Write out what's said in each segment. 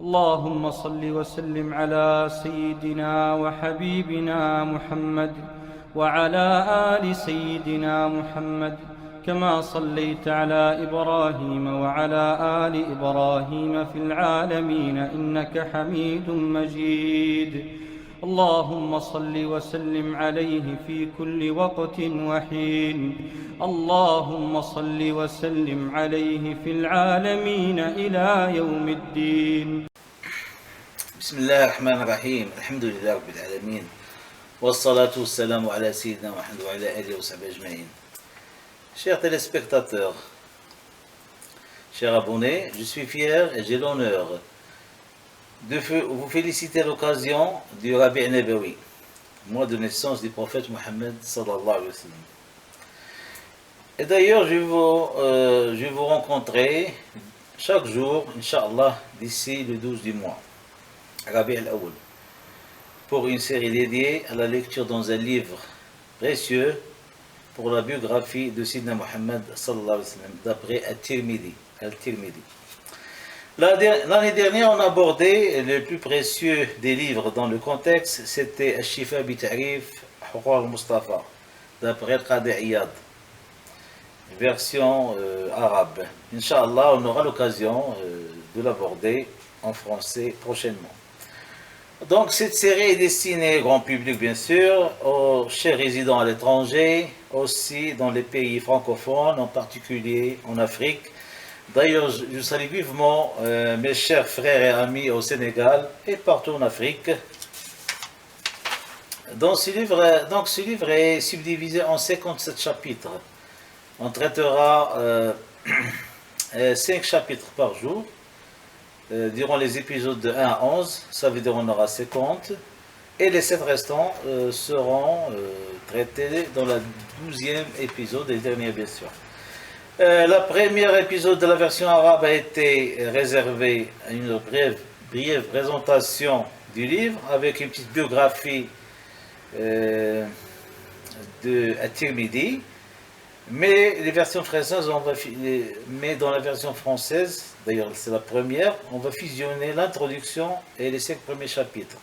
اللهم صل وسلم على سيدنا وحبيبنا محمد وعلى آل سيدنا محمد كما صليت على إبراهيم وعلى آل إبراهيم في العالمين إنك حميد مجيد. اللهم صل وسلم عليه في كل وقت وحين. اللهم صل وسلم عليه في العالمين إلى يوم الدين. بسم الله الرحمن الرحيم. الحمد لله رب العالمين والصلاة والسلام على سيدنا محمد وعلى آله وصحبه أجمعين. Chers téléspectateurs, chers abonnés, je suis fier et j'ai l'honneur de vous féliciter à l'occasion du Rabi' Nabawi, mois de naissance du prophète Mohammed sallallahu alayhi wa sallam. Et d'ailleurs, je vais vous rencontrer chaque jour, Inch'Allah, d'ici le 12 du mois, Rabi' al-Awwal, pour une série dédiée à la lecture dans un livre précieux pour la biographie de Sidna Mohammed sallallahu alayhi wa sallam, d'après Al-Tirmidhi. L'année dernière, on a abordé le plus précieux des livres dans le contexte, c'était Al-Shifa bi Ta'rif Huquq al-Mustafa, d'après Al-Qadi Iyad, version arabe. Inch'Allah, on aura l'occasion de l'aborder en français prochainement. Donc, cette série est destinée au grand public, bien sûr, aux chers résidents à l'étranger, aussi dans les pays francophones, en particulier en Afrique. D'ailleurs, je salue vivement mes chers frères et amis au Sénégal et partout en Afrique. Donc, ce livre est subdivisé en 57 chapitres. On traitera 5 chapitres par jour. Durant les épisodes de 1 à 11, ça veut dire on aura 50. Et les 7 restants seront traités dans le 12e épisode, et le dernier bien sûr. Le premier épisode de la version arabe a été réservé à une brève présentation du livre avec une petite biographie de At-Tirmidhi. Mais dans la version française, d'ailleurs c'est la première, on va fusionner l'introduction et les 5 premiers chapitres.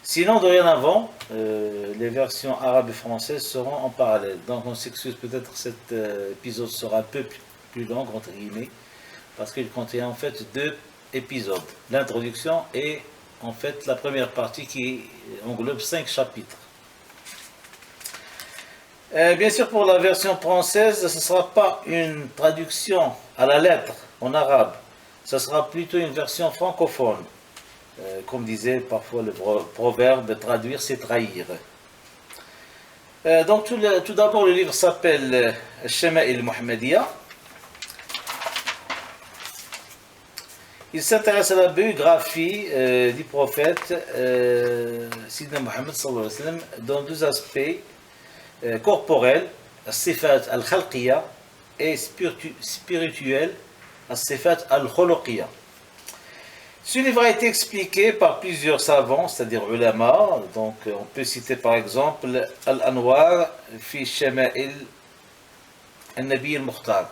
Sinon, dorénavant, les versions arabes et françaises seront en parallèle. Donc on s'excuse, peut-être cet épisode sera un peu plus long, entre guillemets, parce qu'il contient en fait 2 épisodes. L'introduction et en fait la première partie qui englobe 5 chapitres. Bien sûr, pour la version française, ce ne sera pas une traduction à la lettre en arabe, ce sera plutôt une version francophone. Comme disait parfois le proverbe, traduire c'est trahir. Donc tout d'abord, le livre s'appelle Al-Shama'il Muhammadiyya. Il s'intéresse à la biographie du prophète Sidna Mohammed sallallahu alayhi wa sallam dans 2 aspects corporels, as-sifat al-khalqiyya, et spirituel, as-sifat al-khuluqiyya. Ce livre a été expliqué par plusieurs savants, c'est-à-dire ulama. Donc on peut citer par exemple Al-Anwar fi Shama'il al-Nabi al-Mukhtar,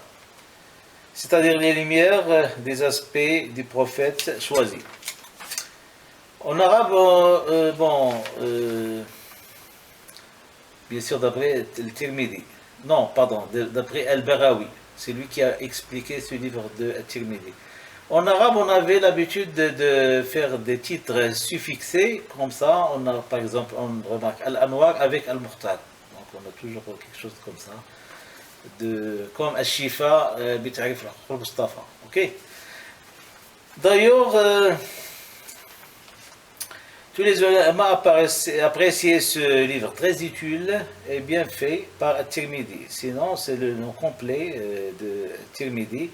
c'est-à-dire les lumières des aspects du prophète choisi. En arabe, bien sûr d'après le Tirmidhi, d'après Al-Barawi, c'est lui qui a expliqué ce livre de Tirmidhi. En arabe, on avait l'habitude de faire des titres suffixés, comme ça, on a par exemple, on remarque Al-Anwar avec Al-Mukhtar. Donc on a toujours quelque chose comme ça, comme Al-Shifa bi Ta'rif Huquq al-Mustafa. Ok. D'ailleurs, tous les ulama appréciaient ce livre très utile et bien fait par At-Tirmidhi. Sinon, c'est le nom complet de Tirmidhi.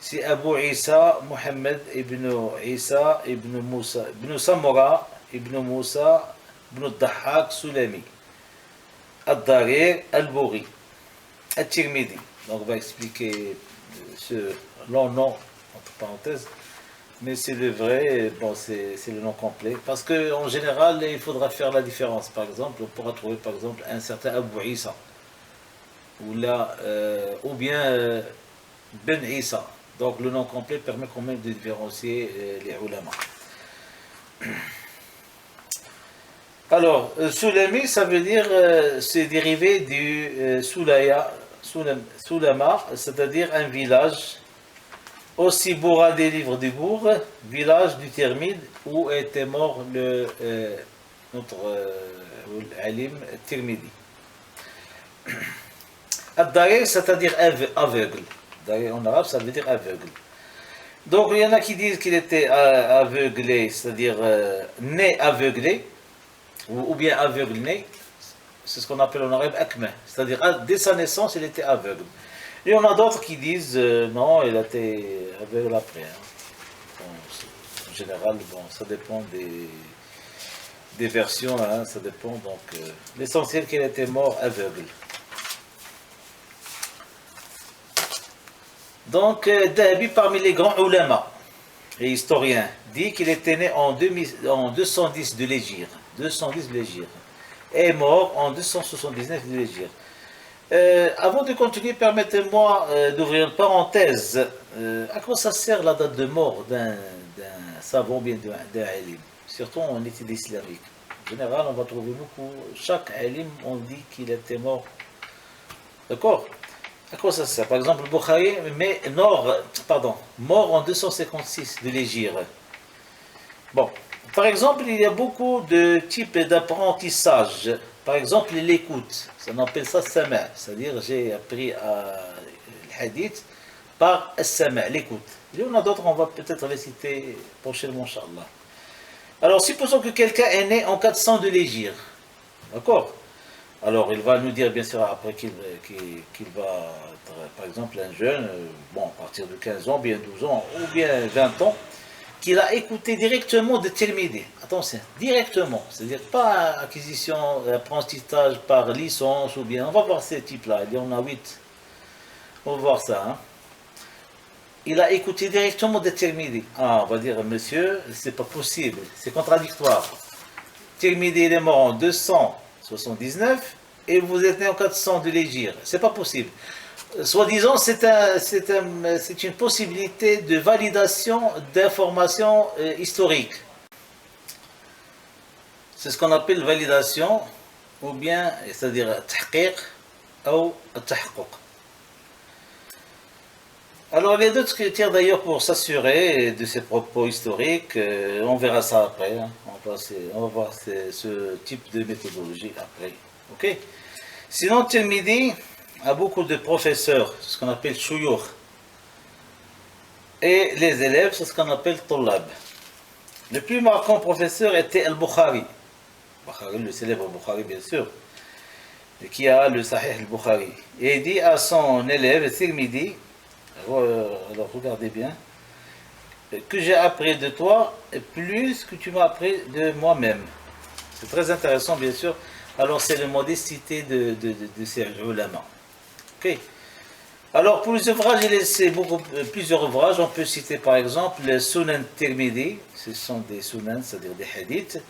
C'est Abu Isa Muhammad ibn Isa ibn Musa ibn Samura ibn Musa ibn Dahhak Sulami Ad-Darir Al-Bouri At-Tirmidhi. Donc on va expliquer ce long nom entre parenthèses, mais c'est le vrai, c'est le nom complet, parce qu'en général il faudra faire la différence. Par exemple, on pourra trouver par exemple un certain Abu Isa ou bien Ben Isa. Donc le nom complet permet quand même de différencier les ulama. Alors, Sulami, ça veut dire, c'est dérivé du Sulaya, Sulama, c'est-à-dire un village. Aussi Boura des livres du Bourg, village du Tirmidh, où était mort notre alim Tirmidhi. Ad-Dari, c'est-à-dire aveugle. Dari en arabe, ça veut dire aveugle. Donc il y en a qui disent qu'il était aveuglé, c'est-à-dire né aveuglé, ou bien aveugle-né. C'est ce qu'on appelle en arabe akmeh, c'est-à-dire dès sa naissance, il était aveugle. Et on a d'autres qui disent non, il a été aveugle après. Hein. Bon, en général, bon, ça dépend des versions, hein, ça dépend. Donc, l'essentiel qu'il était mort aveugle. Donc, Dahabi, parmi les grands ulama et historiens, dit qu'il était né en 210 de l'Hégire. 210 de l'Hégire. Et mort en 279 de l'Hégire. Avant de continuer, permettez-moi d'ouvrir une parenthèse. À quoi ça sert la date de mort d'un savant, bien d'un alim, surtout en études islamiques? En général, on va trouver beaucoup. Chaque alim, on dit qu'il était mort. D'accord? À quoi ça sert? Par exemple, Bukhari, mort en 256 de l'Hégire. Bon, par exemple, il y a beaucoup de types d'apprentissage. Par exemple, l'écoute, on appelle ça sama, c'est-à-dire j'ai appris le hadith par sama, l'écoute. Il y en a d'autres, on va peut-être les citer prochainement, Inch'Allah. Alors, supposons que quelqu'un est né en 400 de l'Hégire, d'accord? Alors, il va nous dire, bien sûr, après qu'il va être, par exemple, un jeune, bon, à partir de 15 ans, bien 12 ans, ou bien 20 ans, qu'il a écouté directement de Tirmidhi. Attention, directement, c'est-à-dire pas acquisition, apprentissage par licence ou bien, on va voir ces types-là, il y en a 8. On va voir ça. Hein. Il a écouté directement de Tirmidhi. Ah, on va dire, monsieur, c'est pas possible, c'est contradictoire. Tirmidhi, il est mort en 279 et vous êtes né en 400 de l'Hégire. C'est pas possible. Soi-disant, c'est une possibilité de validation d'informations historiques. C'est ce qu'on appelle validation, ou bien, c'est-à-dire tahqiq ou tahaqquq. Alors, il y a d'autres critères d'ailleurs pour s'assurer de ces propos historiques. On verra ça après. Hein. On va voir ce type de méthodologie après. Ok? Sinon, Tirmidhi a beaucoup de professeurs, ce qu'on appelle shuyukh. Et les élèves, c'est ce qu'on appelle tullab. Le plus marquant professeur était Al-Bukhari. Le célèbre Bukhari, bien sûr, qui a le Sahih Al-Bukhari. Et il dit à son élève, Tirmidhi, alors regardez bien, que j'ai appris de toi plus que tu m'as appris de moi-même. C'est très intéressant, bien sûr. Alors, c'est la modestie de ces ulama. Ok. Alors, pour les ouvrages, il laissé plusieurs ouvrages. On peut citer par exemple le Sunan Tirmidhi, ce sont des Sunan, c'est-à-dire des hadiths.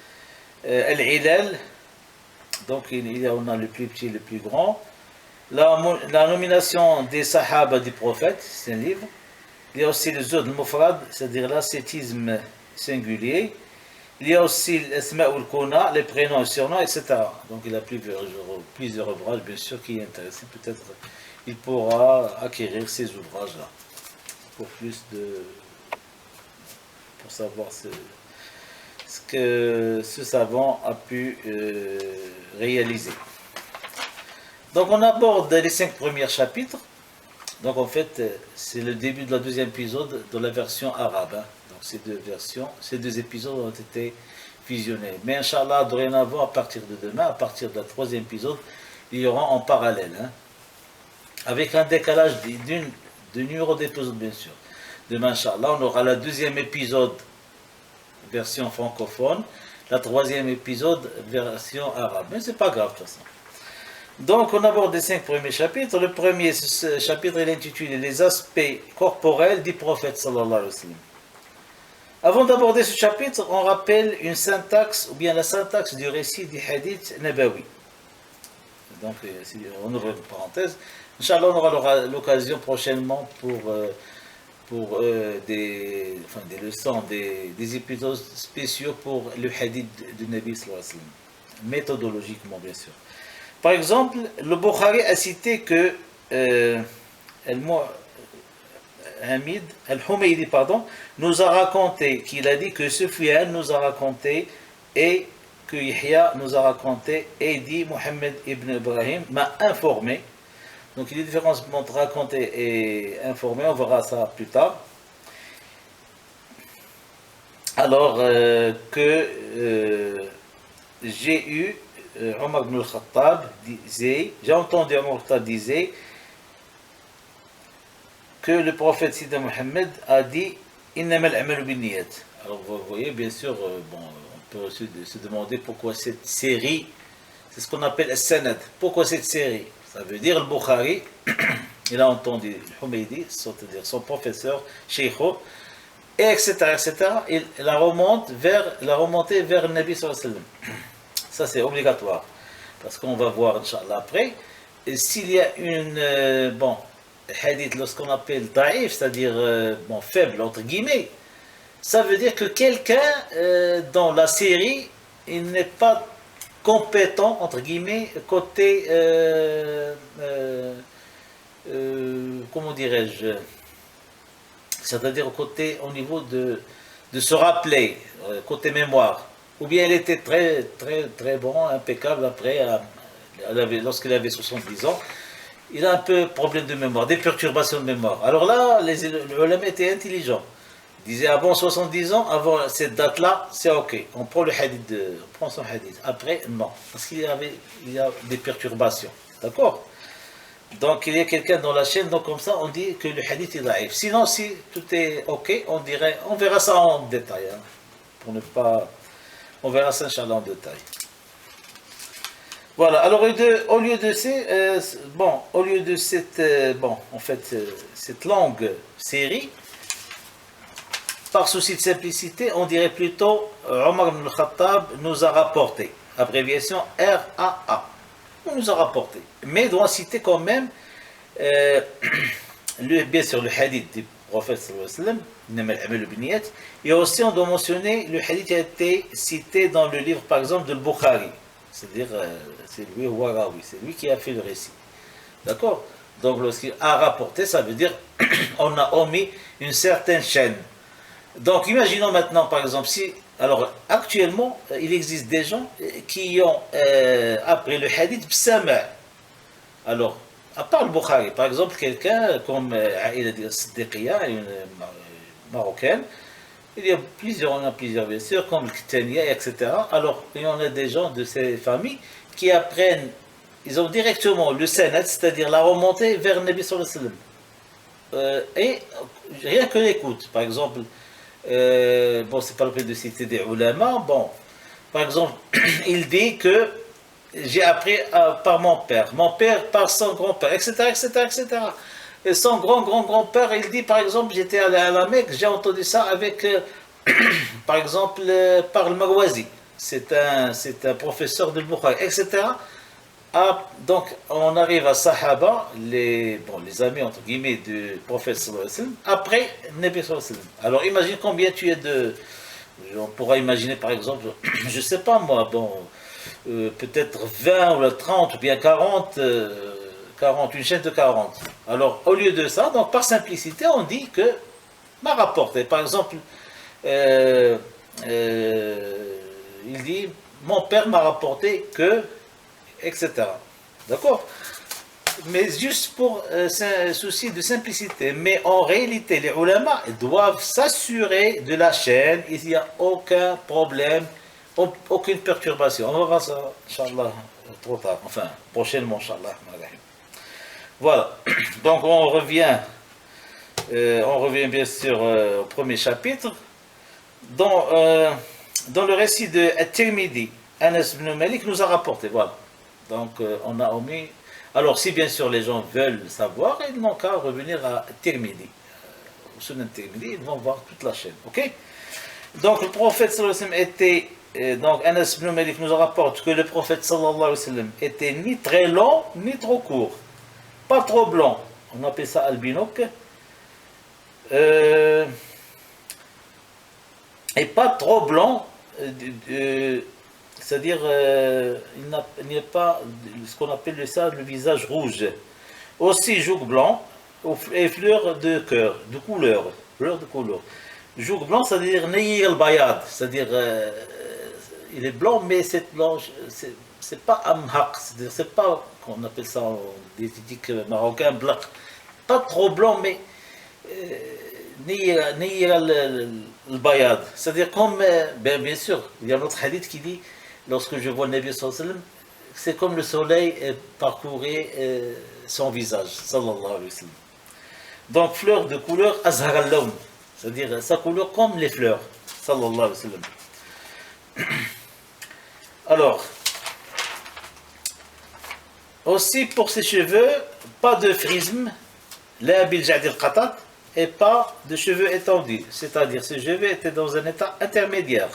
Al-Ilal, donc on a le plus petit, le plus grand. La nomination des Sahaba du prophète, c'est un livre. Il y a aussi le Zod al-Mufrad, c'est-à-dire l'ascétisme singulier. Il y a aussi l'Asma ul-Kuna, les prénoms et surnoms, etc. Donc il y a plusieurs ouvrages, bien sûr, qui est intéressé. Peut-être il pourra acquérir ces ouvrages-là pour savoir ce que ce savant a pu réaliser. Donc on aborde les 5 premiers chapitres. Donc en fait, c'est le début de la deuxième épisode de la version arabe. Hein. Donc ces deux épisodes ont été fusionnés. Mais Inch'Allah, dorénavant, à partir de demain, à partir de la troisième épisode, il y aura en parallèle. Hein, avec un décalage de numéro d'épisode, bien sûr. Demain, Inch'Allah, on aura la deuxième épisode, version francophone, la troisième épisode, version arabe. Mais c'est pas grave, de toute façon. Donc, on aborde les 5 premiers chapitres. Le premier chapitre est intitulé Les aspects corporels du prophète sallallahu alayhi wa sallam. Avant d'aborder ce chapitre, on rappelle une syntaxe, ou bien la syntaxe du récit du hadith nabawi. Donc, on ouvre une parenthèse. Inch'Allah, on aura l'occasion prochainement pour pour des leçons, des épisodes spéciaux pour le hadith du Nabi sallallahu alayhi wa sallam, méthodologiquement bien sûr. Par exemple, le Bukhari a cité que Al-Humaydi nous a raconté, qu'il a dit que Sufyan nous a raconté et que Yahya nous a raconté et dit Mohammed ibn Ibrahim m'a informé. Donc il y a une différence entre raconter et informer, on verra ça plus tard. Alors que j'ai eu Omar ibn al-Khattab disait, j'ai entendu Omar ibn al-Khattab disait que le prophète Sidi Mohammed a dit Innamal a'malu binniyat. Alors vous voyez, bien sûr, on peut aussi se demander pourquoi cette série, c'est ce qu'on appelle as-sanad. Pourquoi cette série? Ça veut dire le Bukhari, il a entendu le Humaydi, c'est-à-dire son professeur, Sheikho, et etc. Il la remonté vers le Nabi sallallahu alayhi wa sallam. Ça c'est obligatoire, parce qu'on va voir, Inch'Allah, après. Et s'il y a une, hadith, lorsqu'on appelle daïf, c'est-à-dire faible, entre guillemets, ça veut dire que quelqu'un dans la série, il n'est pas compétent, entre guillemets, côté, comment dirais-je, c'est-à-dire au niveau de se rappeler, côté mémoire, ou bien il était très, très, très bon, impeccable après, lorsqu'il avait 70 ans, il a un peu problème de mémoire, des perturbations de mémoire. Alors là, les ulama étaient intelligents. Ils disaient avant 70 ans, avant cette date-là, c'est ok. On prend le hadith, on prend son hadith. Après, non. Parce qu'il y a des perturbations. D'accord? Donc il y a quelqu'un dans la chaîne, donc comme ça, on dit que le hadith est daïf. Sinon, si tout est ok, on verra ça en détail. Hein, pour ne pas. On verra ça, Inch'Allah, en détail. Voilà, alors au lieu de cette longue série, par souci de simplicité, on dirait plutôt Omar ibn al-Khattab nous a rapporté, abréviation RAA, on nous a rapporté, mais doit citer quand même bien sûr le hadith du prophète sallallahu alayhi wa sallam, et aussi on doit mentionner le hadith qui a été cité dans le livre par exemple de Bukhari. C'est-à-dire, c'est lui, Warawi, c'est lui qui a fait le récit. D'accord? Donc, lorsqu'il a rapporté, ça veut dire on a omis une certaine chaîne. Donc, imaginons maintenant, par exemple, alors, actuellement, il existe des gens qui ont appris le hadith b'sama'. Alors, à part le Bukhari, par exemple, quelqu'un comme Aïda Siddiqiya, une marocaine, on a plusieurs bien sûr, comme le Ktania, etc. Alors, il y en a des gens de ces familles qui apprennent, ils ont directement le sanad, c'est-à-dire la remontée vers le Nabi sallallahu alayhi wa sallam. Et rien que l'écoute, par exemple, c'est pas le fait de citer des ulama, par exemple, il dit que j'ai appris par mon père par son grand-père, etc. Et son grand-père, il dit, par exemple, j'étais allé à la Mecque, j'ai entendu ça avec, par exemple, par le Marwazi. C'est un professeur de Bukhari, etc. Donc, on arrive à Sahaba, les amis, entre guillemets, du prophète sallallahu alayhi wa sallam, après Nabi sallallahu alayhi wa sallam. Alors, imagine combien tu es on pourra imaginer, par exemple, je ne sais pas moi, peut-être 20 ou 30 ou bien 40, une chaîne de 40. Alors, au lieu de ça, donc par simplicité, on dit que m'a rapporté. Par exemple, il dit, mon père m'a rapporté que, etc. D'accord? Mais juste pour souci de simplicité. Mais en réalité, les ulama doivent s'assurer de la chaîne. Il n'y a aucun problème, aucune perturbation. On va voir ça, Inch'Allah, trop tard. Enfin, prochainement, Inch'Allah. Voilà. Donc, on revient bien sûr au premier chapitre. Dans le récit de At-Tirmidhi, Anas ibn Malik nous a rapporté. Voilà. Donc, on a omis. Alors, si bien sûr les gens veulent savoir, ils n'ont qu'à revenir à Tirmidhi. Au Sunan Tirmidhi, ils vont voir toute la chaîne. Ok? Donc, le prophète sallallahu alayhi wa sallam était. Donc, Anas ibn Malik nous rapporte que le prophète sallallahu alayhi wa sallam était ni très long, ni trop court. Pas trop blanc. On appelle ça albinouk. euh, et pas trop blanc, c'est-à-dire il n'y a pas ce qu'on appelle ça le visage rouge. Aussi joug blanc et fleurs de cœur, de couleur, fleurs de couleur. Joug blanc, c'est-à-dire nayir al-bayad, c'est-à-dire il est blanc, mais cette blanche, c'est pas amhaq, c'est-à-dire c'est pas, qu'on appelle ça en diététique marocain, blaq, pas trop blanc, mais nayir al-bayad, c'est-à-dire comme, bien sûr, il y a un autre hadith qui dit, lorsque je vois le Nabi sallallahu alayhi wa sallam, c'est comme le soleil parcourait son visage, sallallahu alayhi wa sallam. Donc, fleur de couleur azhar al-lawn, c'est-à-dire sa couleur comme les fleurs, sallallahu alayhi wa sallam. Alors, aussi pour ses cheveux, pas de frisme, la bil ja'd al-qatat, et pas de cheveux étendus, c'est-à-dire ses cheveux étaient dans un état intermédiaire.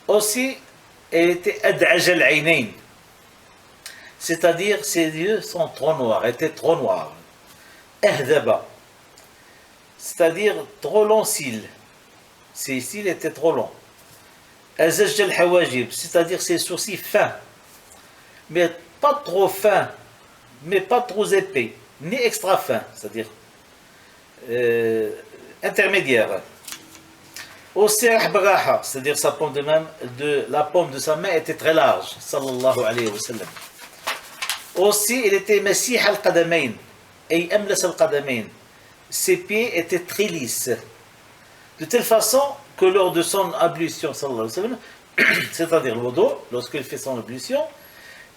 Aussi, elle était ad'aj al-aynayn, c'est-à-dire ses yeux sont trop noirs, étaient trop noirs. Ahdaba, c'est-à-dire trop longs cils, ses cils étaient trop longs. Azaj al-hawajib, c'est-à-dire ses sourcils fins, mais pas trop fins, mais pas trop épais, ni extra fins, c'est-à-dire intermédiaire. Aussi braha, c'est-à-dire sa paume de main, la paume de sa main était très large, sallallahu alayhi wa sallam. Aussi, il était masih al-qadamayn, et amlas al-qadamayn. Ses pieds étaient très lisses, de telle façon que lors de son ablution, sallallahu alayhi wa sallam, c'est-à-dire le wudu, lorsqu'il fait son ablution,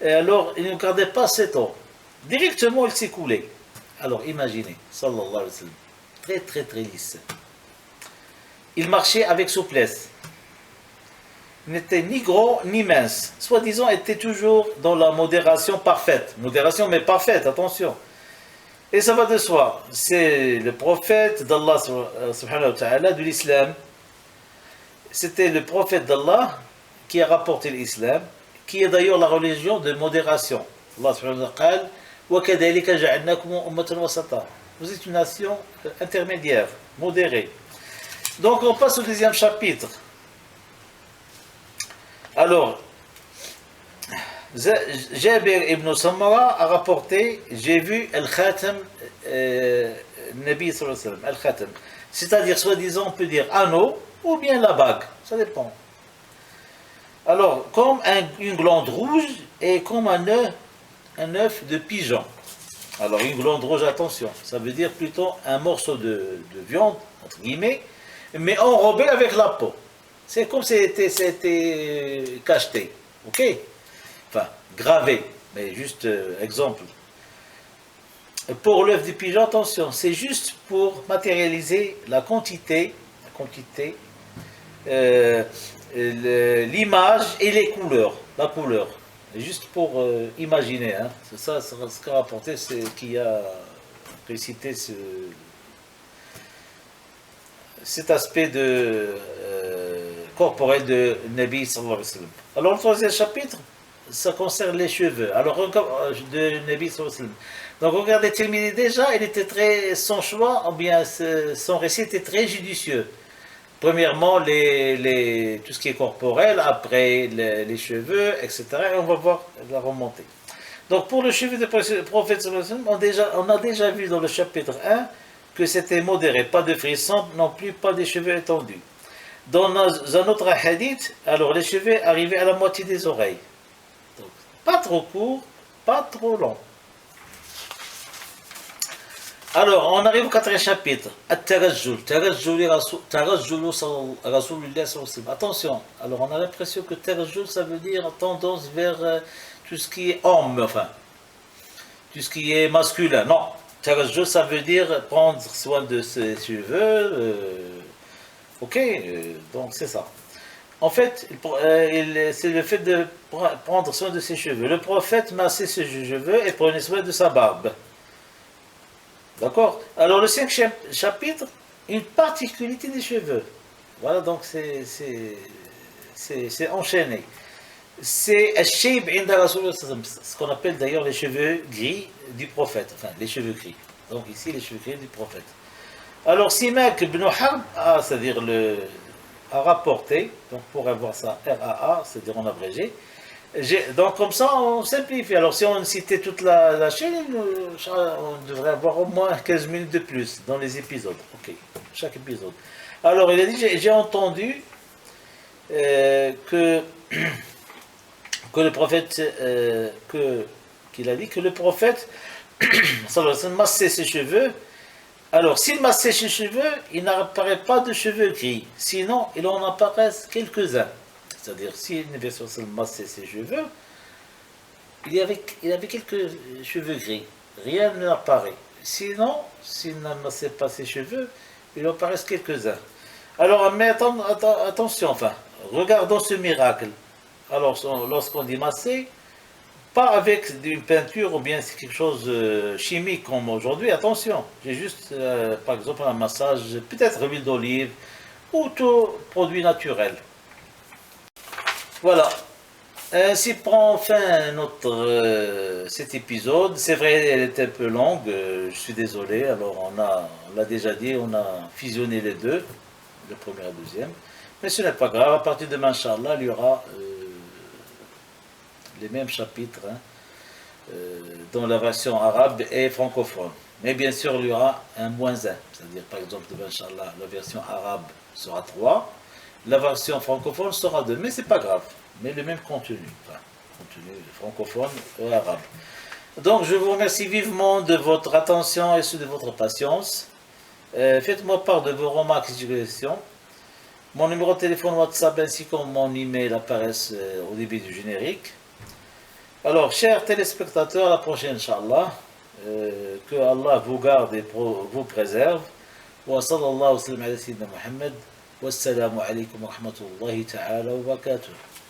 alors il ne gardait pas cette eau. Directement, il s'écoulait. Alors imaginez, sallallahu alayhi wa sallam, très très très lisse. Il marchait avec souplesse. Il n'était ni gros ni mince. Soi-disant, était toujours dans la modération parfaite. Modération mais parfaite, attention. Et ça va de soi. C'est le prophète d'Allah, subhanahu wa ta'ala, de l'islam. C'était le prophète d'Allah qui a rapporté l'islam, qui est d'ailleurs la religion de modération. Allah subhanahu wa ta'ala, وَكَذَلِكَ جَعَلْنَاكُمْ أُمَّةً وَسَطًا. Vous êtes une nation intermédiaire, modérée. Donc on passe au deuxième chapitre. Alors, Jabir ibn Samara a rapporté, j'ai vu Al-Khatam, Nabi sallallahu alayhi wa sallam, Al-Khatam. C'est-à-dire, soi-disant, on peut dire anneau ou bien la bague, ça dépend. Alors, comme une glande rouge et comme un œuf de pigeon. Alors, une glande rouge, attention, ça veut dire plutôt un morceau de viande, entre guillemets, mais enrobé avec la peau. C'est comme si c'était cacheté, ok? Enfin, gravé, mais juste exemple. Pour l'œuf du pigeon, attention, c'est juste pour matérialiser la quantité, l'image et les couleurs, la couleur. Juste pour imaginer, hein. C'est ça ce qu'a rapporté, c'est qui a récité cet aspect corporel de Nabi sallallahu alayhi wa sallam. Alors le troisième chapitre, ça concerne les cheveux. Alors de Nabi sallallahu alayhi wa sallam. Donc regardez Tirmidhi déjà, il était son choix, ou bien son récit était très judicieux. Premièrement, tout ce qui est corporel, après les cheveux, etc. Et on va voir la remontée. Donc pour le cheveu du prophète sallallahu alayhi wa sallam, on a déjà vu dans le chapitre 1 que c'était modéré, pas de frissons, non plus pas des cheveux étendus. Dans un autre hadith, alors les cheveux arrivaient à la moitié des oreilles. Donc, pas trop court, pas trop long. Alors, on arrive au quatrième chapitre. At-tarajjul. Attention, alors on a l'impression que tarajjul, ça veut dire tendance vers tout ce qui est homme, enfin, tout ce qui est masculin. Non, tarajjul, ça veut dire prendre soin de ses cheveux. Ok, donc c'est ça. En fait, c'est le fait de prendre soin de ses cheveux. Le prophète massait ses cheveux et prenait soin de sa barbe. D'accord? Alors le cinquième chapitre, une particularité des cheveux. Voilà, donc c'est enchaîné. C'est ce qu'on appelle d'ailleurs les cheveux gris du prophète. Enfin, les cheveux gris. Donc ici, les cheveux gris du prophète. Alors, Simak ibn Harb, c'est-à-dire a rapporté, donc pour avoir ça, RAA, c'est-à-dire en abrégé. Donc, comme ça, on simplifie. Alors, si on citait toute la chaîne, on devrait avoir au moins 15 minutes de plus dans les épisodes. Ok, chaque épisode. Alors, il a dit, j'ai entendu que le prophète, qu'il a dit que le prophète, sallallahu alayhi wa sallam, massait ses cheveux. Alors, s'il massait ses cheveux, il n'apparaît pas de cheveux gris. Sinon, il en apparaît quelques-uns. C'est-à-dire, si le Nabi sallallahu alayhi wa sallam massait ses cheveux, il avait quelques cheveux gris. Rien n'apparaît. Sinon, s'il ne massait pas ses cheveux, il en apparaît quelques-uns. Alors, mais attention, enfin, regardons ce miracle. Alors, lorsqu'on dit masser, pas avec une peinture ou bien c'est quelque chose chimique comme aujourd'hui, attention. J'ai juste, par exemple, un massage, peut-être huile d'olive ou tout produit naturel. Voilà. Ainsi prend fin cet épisode. C'est vrai, elle était un peu longue, je suis désolé. Alors, on l'a déjà dit, on a fusionné les deux, le premier et le deuxième. Mais ce n'est pas grave, à partir de demain, Inch'Allah, il y aura les mêmes chapitres dans la version arabe et francophone. Mais bien sûr, il y aura un -1. C'est-à-dire, par exemple, demain, Inch'Allah, la version arabe sera 3, la version francophone sera 2. Mais c'est pas grave, mais le même contenu. Enfin, contenu francophone et arabe. Donc, je vous remercie vivement de votre attention et de votre patience. Faites-moi part de vos remarques et suggestions. Mon numéro de téléphone WhatsApp ainsi que mon email apparaissent au début du générique. Alors, chers téléspectateurs, à la prochaine, Inch'Allah. Que Allah vous garde et vous préserve. Wa sallallahu wa sallam ala sayyidina Muhammad. Wassalamu alaikum wa rahmatullahi ta'ala wa barakatuh.